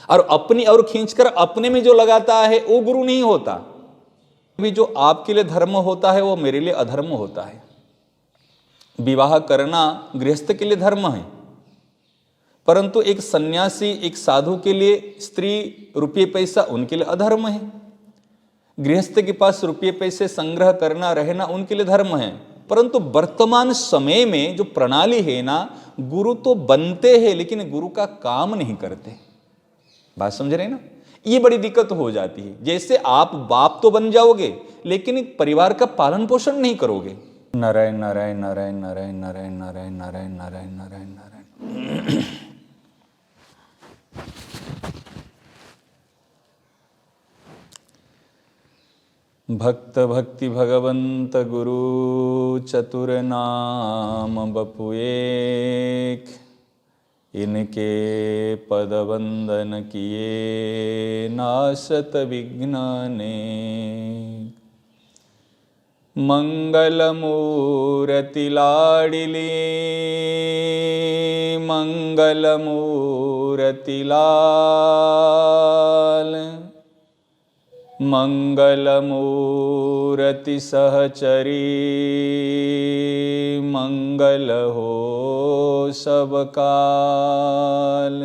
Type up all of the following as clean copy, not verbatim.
और अपनी और खींचकर अपने में जो लगाता है वो गुरु नहीं होता। भी जो आपके लिए धर्म होता है वो मेरे लिए अधर्म होता है। विवाह करना गृहस्थ के लिए धर्म है, परंतु एक सन्यासी एक साधु के लिए स्त्री रुपये पैसा उनके लिए अधर्म है। गृहस्थ के पास रुपये पैसे संग्रह करना रहना उनके लिए धर्म है। परंतु वर्तमान समय में जो प्रणाली है ना, गुरु तो बनते हैं लेकिन गुरु का काम नहीं करते। बात समझ रहे हैं ना? ये बड़ी दिक्कत हो जाती है। जैसे आप बाप तो बन जाओगे लेकिन एक परिवार का पालन पोषण नहीं करोगे। नारायण नारायण नारायण नारायण नारायण नारायण नारायण नारायण नारायण नारायण। भक्त भक्ति भगवंत गुरु चतुर नाम बपु एक, इनके पद वंदन किए नाशत विघ्न अनेक। मंगल मूर्ति लाडिली मंगल मूर्ति लाल, मंगल मूर्ति सहचरी मंगल हो सब काल।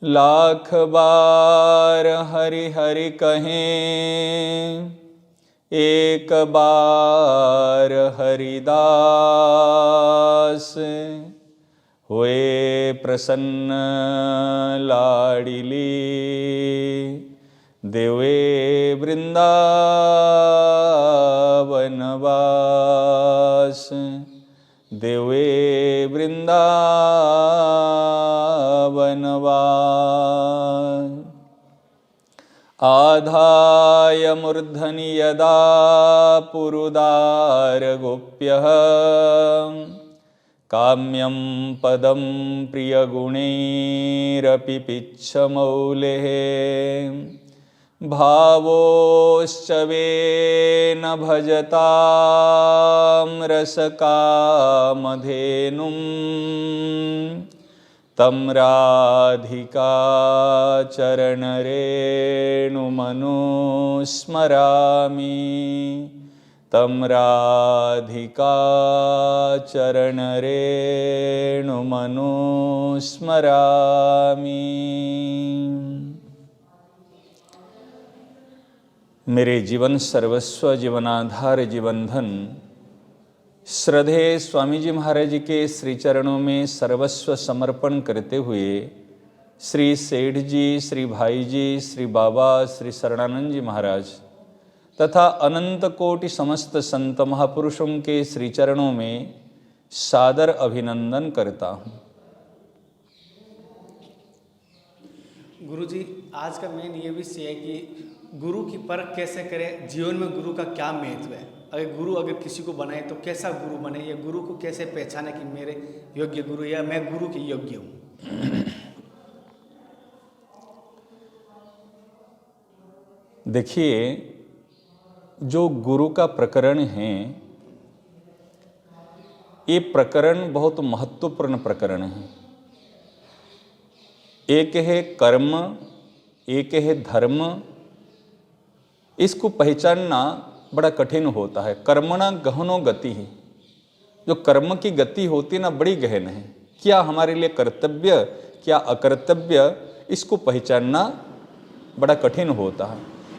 लाख बार हरि हरि कहें, एक बार हरिदास। हुए प्रसन्न लाडिली देवे वृंदावनवास, देवे वृंदावनवास। आधाय मूर्धनि यदा पुरुदार गोप्यः, काम्यं पदं प्रियगुणैरपि पिच्छमौलेः। भावोश्च वेन भजतां रसकामधेनुं, तं राधिका चरणरेणुमनुस्मरामि, तं राधिका चरणरेणुमनुस्मरामि। मेरे जीवन सर्वस्व जीवनाधार जीवन धन श्रद्धेय स्वामी जी महाराज के श्री चरणों में सर्वस्व समर्पण करते हुए श्री सेठ जी, श्री भाई जी, श्री बाबा, श्री शरणानंद जी महाराज तथा अनंत कोटि समस्त संत महापुरुषों के श्री चरणों में सादर अभिनंदन करता हूँ। गुरुजी, आज का मेन ये विषय है कि गुरु की परख कैसे करें, जीवन में गुरु का क्या महत्व है। अगर किसी को बनाए तो कैसा गुरु बने, या गुरु को कैसे पहचाने कि मेरे योग्य गुरु या मैं गुरु के योग्य हूँ। देखिए, जो गुरु का प्रकरण है, ये प्रकरण बहुत महत्वपूर्ण प्रकरण है। एक है कर्म, एक है धर्म। इसको पहचानना बड़ा कठिन होता है। कर्मणा गहनो गति है। जो कर्म की गति होती है ना, बड़ी गहन है। क्या हमारे लिए कर्तव्य, क्या अकर्तव्य, इसको पहचानना बड़ा कठिन होता है।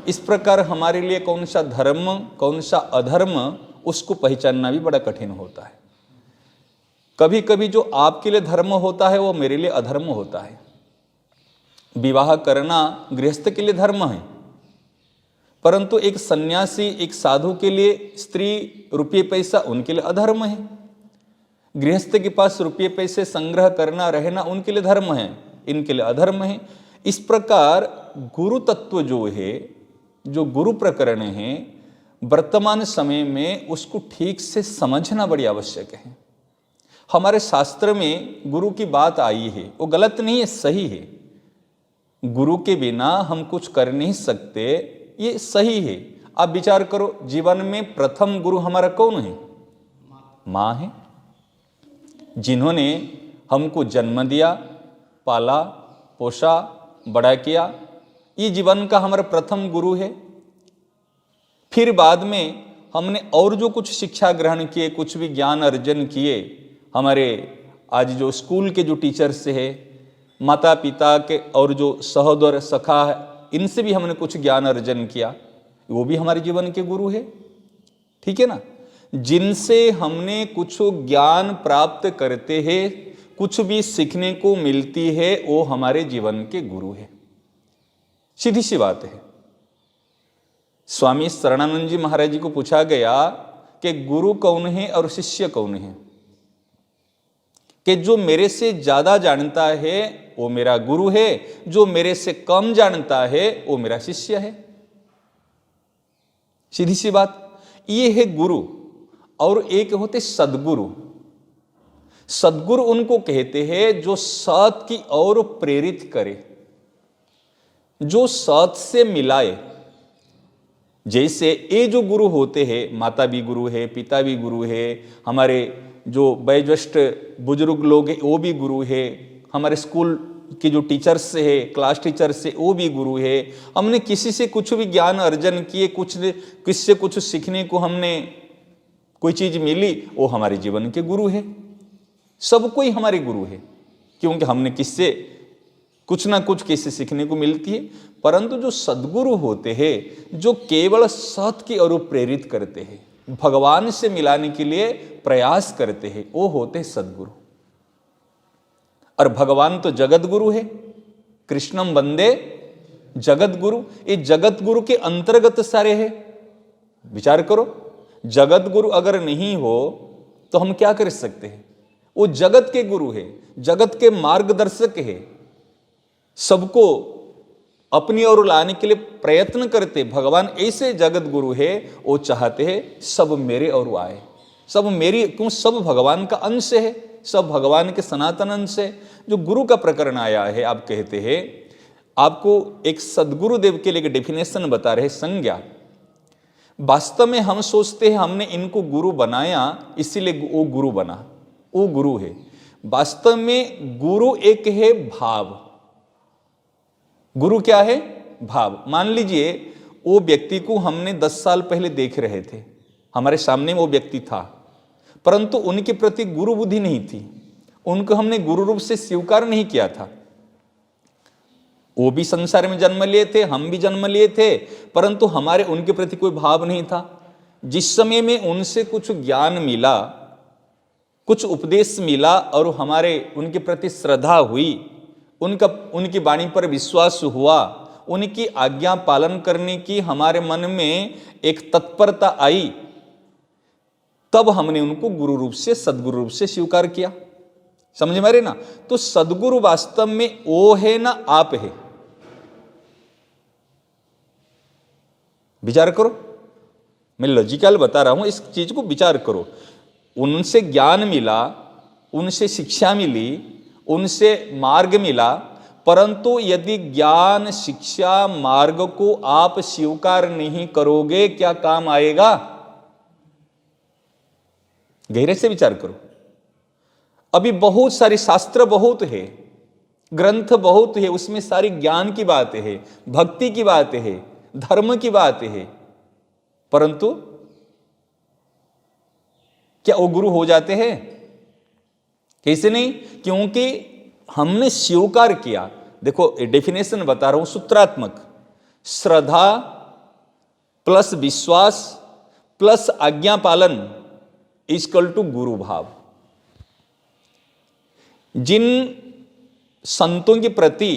इस प्रकार हमारे लिए कौन सा धर्म, कौन सा अधर्म, उसको पहचानना भी बड़ा कठिन होता है। कभी कभी जो आपके लिए धर्म होता है वो मेरे लिए अधर्म होता है। विवाह करना गृहस्थ के लिए धर्म है, परंतु एक सन्यासी एक साधु के लिए स्त्री रुपये पैसा उनके लिए अधर्म है। गृहस्थ के पास रुपये पैसे संग्रह करना रहना उनके लिए धर्म है, इनके लिए अधर्म है। इस प्रकार गुरु तत्व जो है, जो गुरु प्रकरण है, वर्तमान समय में उसको ठीक से समझना बड़ी आवश्यक है। हमारे शास्त्र में गुरु की बात आई है, वो गलत नहीं है, सही है। गुरु के बिना हम कुछ कर नहीं सकते, ये सही है। आप विचार करो, जीवन में प्रथम गुरु हमारा कौन है? माँ है, जिन्होंने हमको जन्म दिया, पाला पोषा, बड़ा किया। ये जीवन का हमारा प्रथम गुरु है। फिर बाद में हमने और जो कुछ शिक्षा ग्रहण किए, कुछ भी ज्ञान अर्जन किए, हमारे आज जो स्कूल के जो टीचर्स है, माता पिता के और जो सहोदर सखा है, इनसे भी हमने कुछ ज्ञान अर्जन किया, वो भी हमारे जीवन के गुरु है। ठीक है ना। जिनसे हमने कुछ ज्ञान प्राप्त करते हैं, कुछ भी सीखने को मिलती है, वो हमारे जीवन के गुरु है। सीधी सी बात है। स्वामी शरणानंद जी महाराज जी को पूछा गया कि गुरु कौन है और शिष्य कौन है, कि जो मेरे से ज्यादा जानता है वो मेरा गुरु है, जो मेरे से कम जानता है वो मेरा शिष्य है। सीधी सी बात। ये है गुरु। और एक होते सदगुरु। सदगुरु उनको कहते हैं जो सत की ओर प्रेरित करे, जो सत से मिलाए। जैसे ये जो गुरु होते हैं, माता भी गुरु है, पिता भी गुरु है, हमारे जो वयोज्येष्ठ बुजुर्ग लोग हैं वो भी गुरु है, हमारे स्कूल के जो टीचर्स है, क्लास टीचर्स है, वो भी गुरु है। हमने किसी से कुछ भी ज्ञान अर्जन किए, किससे कुछ सीखने को हमने कोई चीज मिली, वो हमारे जीवन के गुरु है। सब कोई हमारे गुरु है, क्योंकि हमने किससे कुछ ना कुछ किससे सीखने को मिलती है। परंतु जो सदगुरु होते हैं, जो केवल सत की ओर प्रेरित करते हैं, भगवान से मिलाने के लिए प्रयास करते हैं, वो होते हैं सदगुरु। और भगवान तो जगत गुरु है। कृष्णम वंदे जगत गुरु। ये जगत गुरु के अंतर्गत सारे हैं। विचार करो, जगत गुरु अगर नहीं हो तो हम क्या कर सकते हैं। वो जगत के गुरु है, जगत के मार्गदर्शक है, सबको अपनी ओर लाने के लिए प्रयत्न करते। भगवान ऐसे जगत गुरु है, वो चाहते हैं सब मेरे ओर आए, सब मेरी, क्यों सब भगवान का अंश है, सब भगवान के सनातन अंश है। जो गुरु का प्रकरण आया है, आप कहते हैं, आपको एक सदगुरुदेव के लिए एक डेफिनेशन बता रहे, संज्ञा। वास्तव में हम सोचते हैं हमने इनको गुरु बनाया इसीलिए वो गुरु बना, वो गुरु है। वास्तव में गुरु एक है भाव। गुरु क्या है? भाव। मान लीजिए वो व्यक्ति को हमने 10 साल पहले देख रहे थे, हमारे सामने वो व्यक्ति था, परंतु उनके प्रति गुरु बुद्धि नहीं थी, उनको हमने गुरु रूप से स्वीकार नहीं किया था। वो भी संसार में जन्म लिए थे, हम भी जन्म लिए थे, परंतु हमारे उनके प्रति कोई भाव नहीं था। जिस समय में उनसे कुछ ज्ञान मिला, कुछ उपदेश मिला और हमारे उनके प्रति श्रद्धा हुई, उनकी वाणी पर विश्वास हुआ, उनकी आज्ञा पालन करने की हमारे मन में एक तत्परता आई, तब हमने उनको गुरु रूप से, सदगुरु रूप से स्वीकार किया। समझ में आ रहे ना। तो सदगुरु वास्तव में वो है ना आप है। विचार करो, मैं लॉजिकल बता रहा हूं, इस चीज को विचार करो। उनसे ज्ञान मिला, उनसे शिक्षा मिली, उनसे मार्ग मिला, परंतु यदि ज्ञान शिक्षा मार्ग को आप स्वीकार नहीं करोगे, क्या काम आएगा? गहरे से विचार करो। अभी बहुत सारे शास्त्र बहुत है, ग्रंथ बहुत है, उसमें सारी ज्ञान की बात है, भक्ति की बात है, धर्म की बात है, परंतु क्या वो गुरु हो जाते हैं? कैसे नहीं? क्योंकि हमने स्वीकार किया। देखो डेफिनेशन बता रहा हूं, सूत्रात्मक। श्रद्धा प्लस विश्वास प्लस आज्ञा पालन इक्वल टू गुरु भाव। जिन संतों के प्रति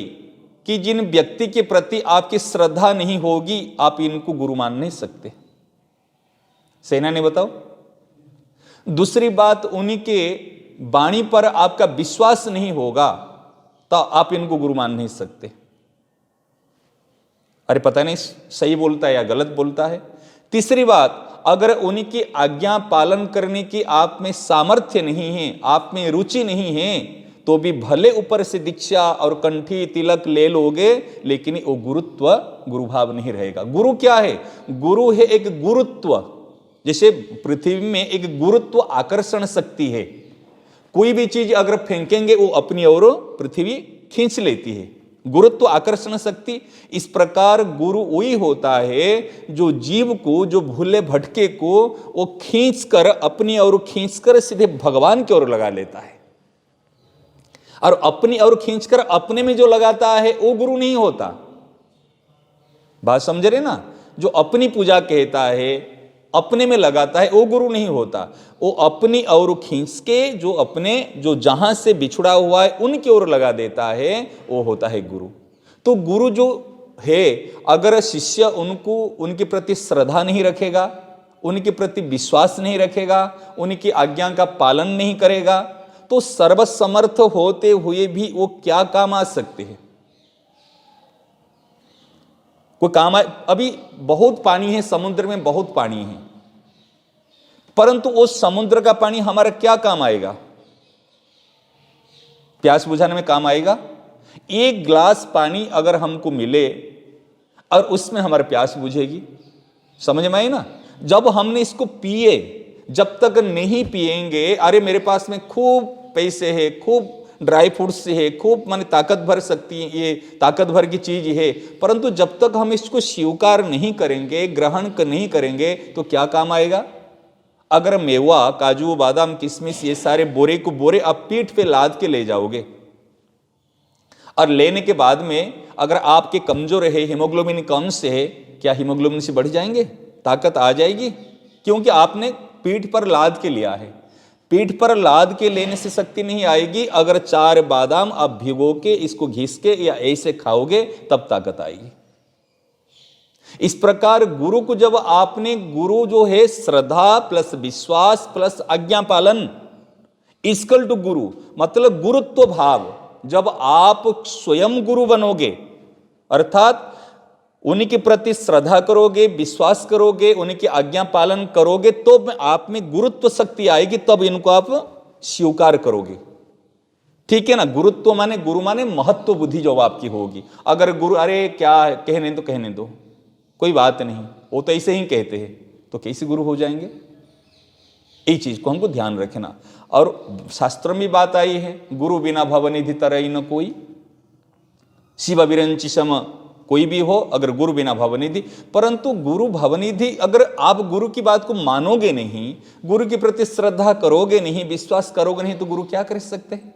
कि जिन व्यक्ति के प्रति आपकी श्रद्धा नहीं होगी, आप इनको गुरु मान नहीं सकते। सेना ने बताओ। दूसरी बात, उन्हीं के वाणी पर आपका विश्वास नहीं होगा तो आप इनको गुरु मान नहीं सकते। अरे पता नहीं सही बोलता है या गलत बोलता है। तीसरी बात, अगर उनकी आज्ञा पालन करने की आप में सामर्थ्य नहीं है, आप में रुचि नहीं है, तो भी भले ऊपर से दीक्षा और कंठी तिलक ले लोगे, लेकिन वो गुरुत्व, गुरुभाव नहीं रहेगा। गुरु क्या है? गुरु है एक गुरुत्व। जैसे पृथ्वी में एक गुरुत्व आकर्षण शक्ति है, कोई भी चीज अगर फेंकेंगे वो अपनी ओर पृथ्वी खींच लेती है। गुरुत्व आकर्षण शक्ति। इस प्रकार गुरु वही होता है जो जीव को, जो भूले भटके को वो खींचकर अपनी ओर खींचकर सीधे भगवान की ओर लगा लेता है। और अपनी ओर खींचकर अपने में जो लगाता है वो गुरु नहीं होता। बात समझ रहे ना? जो अपनी पूजा कहता है, अपने में लगाता है, वो गुरु नहीं होता। वो अपनी ओर खींच के जो अपने, जो जहां से बिछड़ा हुआ है उनकी ओर लगा देता है, वो होता है गुरु। तो गुरु जो है, अगर शिष्य उनको, उनके प्रति श्रद्धा नहीं रखेगा, उनके प्रति विश्वास नहीं रखेगा, उनकी आज्ञा का पालन नहीं करेगा, तो सर्वसमर्थ होते हुए भी वो क्या काम आ सकते हैं? कोई काम अभी बहुत पानी है, समुद्र में बहुत पानी है, परंतु उस समुद्र का पानी हमारा क्या काम आएगा? प्यास बुझाने में काम आएगा? एक ग्लास पानी अगर हमको मिले और उसमें हमारी प्यास बुझेगी, समझ में आई ना? जब हमने इसको पिए, जब तक नहीं पिएंगे, अरे मेरे पास में खूब पैसे है, खूब ड्राई फ्रूट्स है, खूब माने ताकत भर सकती है, ये ताकत भर की चीज है, परंतु जब तक हम इसको स्वीकार नहीं करेंगे, ग्रहण नहीं करेंगे, तो क्या काम आएगा? अगर मेवा, काजू, बादाम, किशमिश, ये सारे बोरे को बोरे आप पीठ पे लाद के ले जाओगे और लेने के बाद में अगर आपके कमजोर है, हीमोग्लोबिन कम से है, क्या हीमोग्लोबिन से बढ़ जाएंगे? ताकत आ जाएगी? क्योंकि आपने पीठ पर लाद के लिया है। पीठ पर लाद के लेने से शक्ति नहीं आएगी। अगर 4 बादाम आप भिगो के, इसको घिस के या ऐसे खाओगे, तब ताकत आएगी। इस प्रकार गुरु को जब आपने, गुरु जो है श्रद्धा प्लस विश्वास प्लस आज्ञा पालन इक्वल टू गुरु, मतलब गुरुत्व भाव। जब आप स्वयं गुरु बनोगे, अर्थात उनके प्रति श्रद्धा करोगे, विश्वास करोगे, उनकी आज्ञा पालन करोगे, तो आप में गुरुत्व शक्ति आएगी, तब इनको आप स्वीकार करोगे। ठीक है ना? गुरुत्व माने, गुरु माने महत्व बुद्धि जो आपकी होगी। अगर गुरु अरे क्या कहने दो, कहने दो, कोई बात नहीं, वो तो ऐसे ही कहते हैं, तो कैसे गुरु हो जाएंगे? ये चीज को हमको ध्यान रखना। और शास्त्र में बात आई है, गुरु बिना भवनिधि तरई न कोई, शिव विरंची सम कोई भी हो, अगर गुरु बिना भवनिधि। परंतु गुरु भवनिधि, अगर आप गुरु की बात को मानोगे नहीं, गुरु के प्रति श्रद्धा करोगे नहीं, विश्वास करोगे नहीं, तो गुरु क्या कर सकते हैं?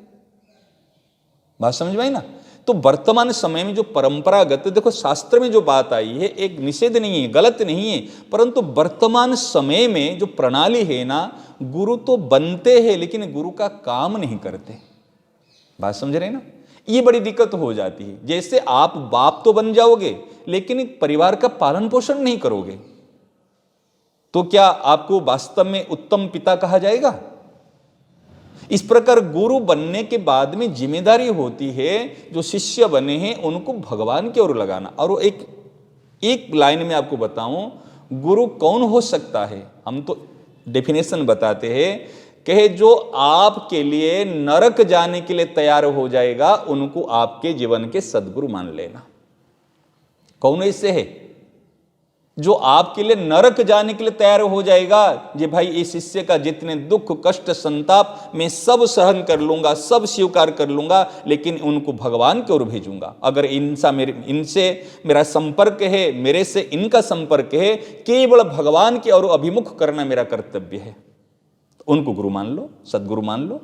बात समझ में आई ना? तो वर्तमान समय में जो परंपरागत, देखो शास्त्र में जो बात आई है, एक निषेध नहीं है, गलत नहीं है, परंतु वर्तमान समय में जो प्रणाली है ना, गुरु तो बनते हैं लेकिन गुरु का काम नहीं करते। बात समझ रहे ना? ये बड़ी दिक्कत हो जाती है। जैसे आप बाप तो बन जाओगे लेकिन परिवार का पालन पोषण नहीं करोगे, तो क्या आपको वास्तव में उत्तम पिता कहा जाएगा? इस प्रकार गुरु बनने के बाद में जिम्मेदारी होती है, जो शिष्य बने हैं उनको भगवान की ओर लगाना। और एक लाइन में आपको बताऊं, गुरु कौन हो सकता है? हम तो डेफिनेशन बताते हैं, कहे जो आपके लिए नरक जाने के लिए तैयार हो जाएगा, उनको आपके जीवन के सद्गुरु मान लेना। कौन ऐसे है जो आपके लिए नरक जाने के लिए तैयार हो जाएगा? जे भाई, इस शिष्य का जितने दुख कष्ट संताप मैं सब सहन कर लूंगा, सब स्वीकार कर लूंगा, लेकिन उनको भगवान की ओर भेजूंगा। अगर इनसे मेरा संपर्क है, मेरे से इनका संपर्क है, केवल भगवान की ओर अभिमुख करना मेरा कर्तव्य है, उनको गुरु मान लो, सदगुरु मान लो।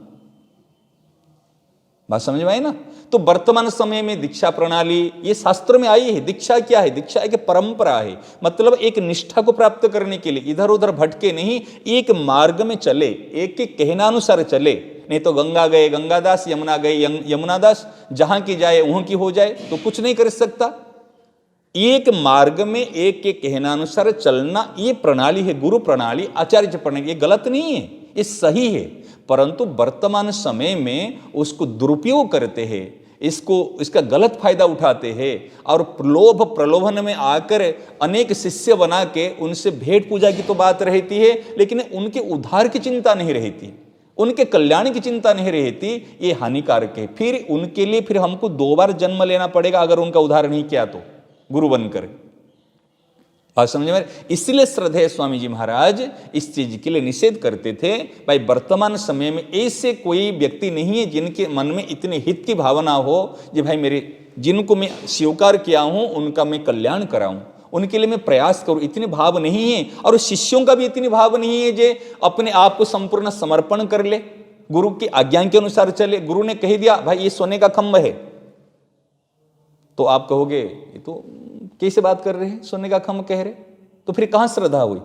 बात समझ में आई ना? तो वर्तमान समय में दीक्षा प्रणाली ये शास्त्र में आई है। दीक्षा क्या है? दीक्षा एक परंपरा है, मतलब एक निष्ठा को प्राप्त करने के लिए इधर उधर भटके नहीं, एक मार्ग में चले, एक के कहनानुसार चले। नहीं तो गंगा गए गंगादास, यमुना गए यमुनादास, जहां की जाए वहां की हो जाए, तो कुछ नहीं कर सकता। एक मार्ग में एक के कहनानुसार चलना, ये प्रणाली है, गुरु प्रणाली, आचार्य प्रणाली। ये गलत नहीं है, ये सही है, परंतु वर्तमान समय में उसको दुरुपयोग करते हैं, इसका गलत फायदा उठाते हैं और लोभ प्रलोभन में आकर अनेक शिष्य बना के उनसे भेंट पूजा की तो बात रहती है, लेकिन उनके उद्धार की चिंता नहीं रहती, उनके कल्याण की चिंता नहीं रहती। ये हानिकारक है। फिर उनके लिए फिर हमको 2 बार जन्म लेना पड़ेगा अगर उनका उद्धार नहीं किया तो, गुरु बनकर। और समझ में, इसलिए श्रद्धेय स्वामी जी महाराज इस चीज के लिए निषेध करते थे। भाई वर्तमान समय में ऐसे कोई व्यक्ति नहीं है जिनके मन में इतने हित की भावना हो कि भाई मेरे जिनको मैं स्वीकार किया हूं उनका मैं कल्याण कराऊं, उनके लिए मैं प्रयास करूं, इतने भाव नहीं है। और शिष्यों का भी इतनी भाव नहीं है जे अपने आप को संपूर्ण समर्पण कर ले, गुरु की आज्ञा के अनुसार चले। गुरु ने कह दिया भाई ये सोने का खंभ है, तो आप कहोगे ये तो कैसे बात कर रहे हैं, सोने का खंभ कह रहे, तो फिर कहां श्रद्धा हुई।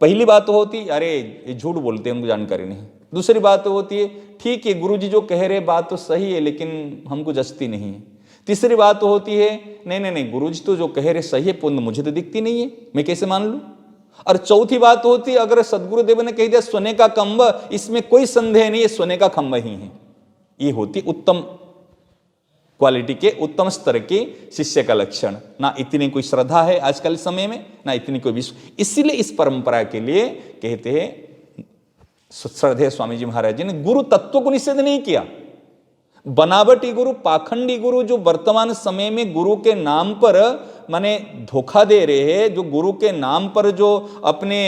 पहली बात तो होती अरे ये झूठ बोलते हैं, हमको जानकारी नहीं। दूसरी बात तो होती है ठीक है गुरु जी जो कह रहे बात तो सही है लेकिन हमको जचती नहीं है। तीसरी बात तो होती है नहीं गुरु जी तो जो कह रहे सही है, पुण्य मुझे तो दिखती नहीं है, मैं कैसे मान लूं। और चौथी बात तो होती है अगर सदगुरुदेव ने कह दिया सोने का खंभ, इसमें कोई संदेह नहीं है सोने का खंभ ही है। ये होती उत्तम क्वालिटी के, उत्तम स्तर के शिष्य का लक्षण। ना इतनी कोई श्रद्धा है आजकल समय में, ना इतनी कोई विश्व। इसीलिए इस परंपरा के लिए कहते हैं श्रद्धेय स्वामी जी महाराज जी ने गुरु तत्व को निषेध नहीं किया। बनावटी गुरु, पाखंडी गुरु जो वर्तमान समय में गुरु के नाम पर माने धोखा दे रहे हैं, जो गुरु के नाम पर जो अपने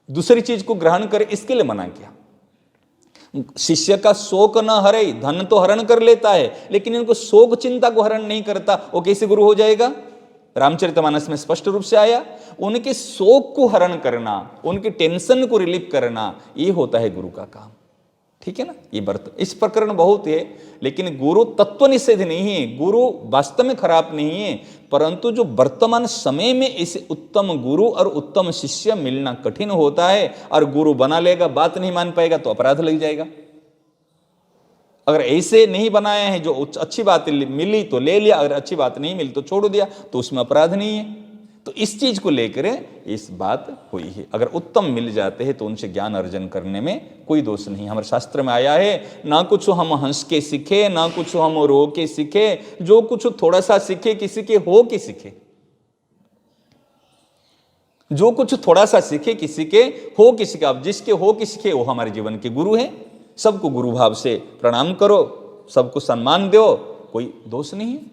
दूसरी चीज को ग्रहण करे, इसके लिए मना किया। शिष्य का शोक न हरे, धन तो हरण कर लेता है लेकिन इनको शोक चिंता को हरण नहीं करता, वो कैसे गुरु हो जाएगा। रामचरितमानस में स्पष्ट रूप से आया, उनके शोक को हरण करना, उनके टेंशन को रिलीफ करना, ये होता है गुरु का काम। ठीक है ना। ये इस प्रकरण बहुत है, लेकिन गुरु तत्व निषेध नहीं है, गुरु वास्तव में खराब नहीं है, परंतु जो वर्तमान समय में ऐसे उत्तम गुरु और उत्तम शिष्य मिलना कठिन होता है। और गुरु बना लेगा, बात नहीं मान पाएगा तो अपराध लग जाएगा। अगर ऐसे नहीं बनाया है, जो अच्छी बात मिली तो ले लिया, अगर अच्छी बात नहीं मिली तो छोड़ दिया, तो उसमें अपराध नहीं है। तो इस चीज को लेकर इस बात हुई है। अगर उत्तम मिल जाते हैं तो उनसे ज्ञान अर्जन करने में कोई दोष नहीं। हमारे शास्त्र में आया है ना कुछ हम हंस के सीखे, ना कुछ हम रो के सीखे, जो कुछ थोड़ा सा सीखे किसी के हो के सीखे। जो कुछ थोड़ा सा सीखे किसी के हो किसी का, अब जिसके हो किसी के वो हमारे जीवन के गुरु हैं। सबको गुरु भाव से प्रणाम करो, सबको सम्मान दो, कोई दोष नहीं है।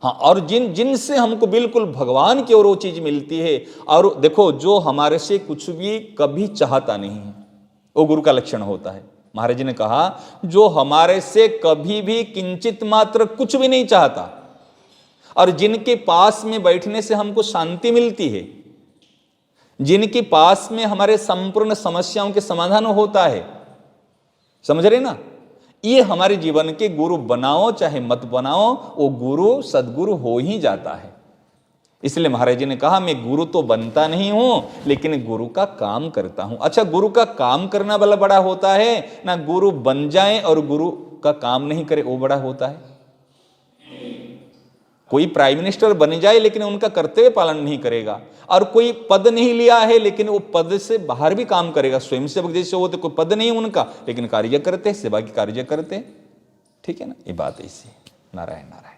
हाँ, और जिनसे हमको बिल्कुल भगवान की ओर वो चीज मिलती है, और देखो जो हमारे से कुछ भी कभी चाहता नहीं है, वो गुरु का लक्षण होता है। महाराज जी ने कहा जो हमारे से कभी भी किंचित मात्र कुछ भी नहीं चाहता, और जिनके पास में बैठने से हमको शांति मिलती है, जिनके पास में हमारे संपूर्ण समस्याओं के समाधान होता है, समझ रहे ना। ये हमारे जीवन के गुरु बनाओ चाहे मत बनाओ, वो गुरु सदगुरु हो ही जाता है। इसलिए महाराज जी ने कहा मैं गुरु तो बनता नहीं हूं लेकिन गुरु का काम करता हूं। अच्छा, गुरु का काम करना वाला बड़ा होता है ना, गुरु बन जाए और गुरु का काम नहीं करे वो बड़ा होता है। कोई प्राइम मिनिस्टर बन जाए लेकिन उनका कर्तव्य पालन नहीं करेगा, और कोई पद नहीं लिया है लेकिन वो पद से बाहर भी काम करेगा। स्वयंसेवक जैसे होते, कोई पद नहीं उनका लेकिन कार्य करते, सेवा की कार्य करते। ठीक है ना, ये बात ऐसी। नारायण नारायण।